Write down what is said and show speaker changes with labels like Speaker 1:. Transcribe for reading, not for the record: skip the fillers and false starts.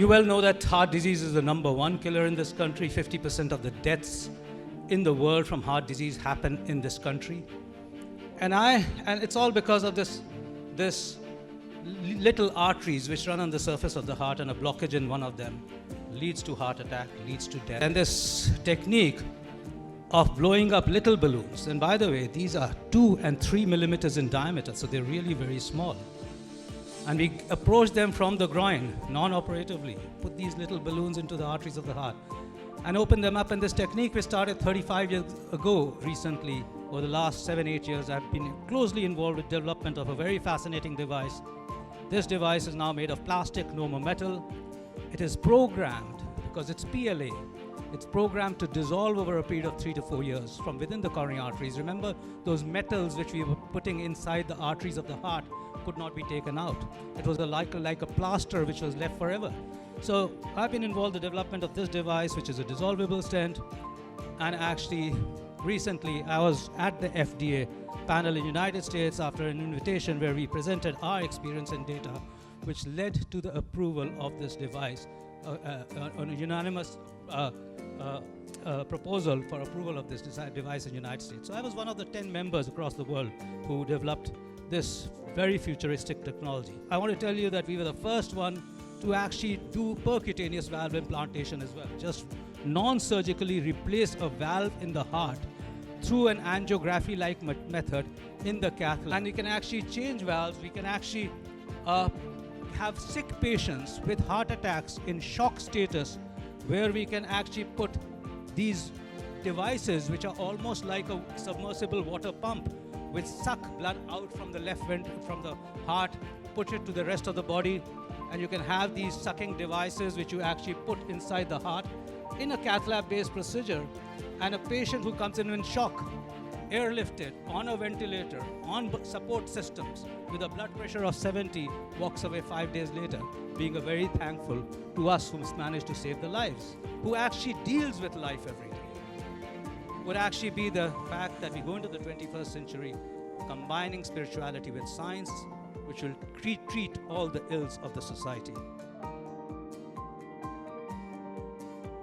Speaker 1: You well know that heart disease is the number 1 killer in this country. 50% of the deaths in the world from heart disease happen in this country. And it's all because of this little arteries which run on the surface of the heart, and a blockage in one of them leads to heart attack, leads to death. And this technique of blowing up little balloons, and by the way, these are 2 and 3 millimeters in diameter, so they're really very small. And we approach them from the groin, non-operatively, put these little balloons into the arteries of the heart and open them up. And this technique we started 35 years ago recently. Over the last 7-8 years, I've been closely involved with development of a very fascinating device. This device is now made of plastic, no more metal. It is programmed, because it's PLA, it's programmed to dissolve over a period of 3 to 4 years from within the coronary arteries. Remember, those metals which we were putting inside the arteries of the heart could not be taken out. It was like a plaster which was left forever. So I've been involved in the development of this device, which is a dissolvable stent. And actually, recently, I was at the FDA panel in the United States after an invitation where we presented our experience and data, which led to the approval of this device, on a unanimous proposal for approval of this device in the United States. So I was one of the 10 members across the world who developed this very futuristic technology. I want to tell you that we were the first one to actually do percutaneous valve implantation as well. Just non-surgically replace a valve in the heart through an angiography-like method in the cath lab. And we can actually change valves. We can actually have sick patients with heart attacks in shock status, where we can actually put these devices, which are almost like a submersible water pump, which suck blood out from the from the heart, put it to the rest of the body, and you can have these sucking devices which you actually put inside the heart in a cath lab-based procedure. And a patient who comes in shock, airlifted, on a ventilator, on support systems, with a blood pressure of 70, walks away 5 days later, being a very thankful to us who's managed to save the lives, who actually deals with life every day. Would actually be the fact that we go into the 21st century combining spirituality with science, which will treat all the ills of the society.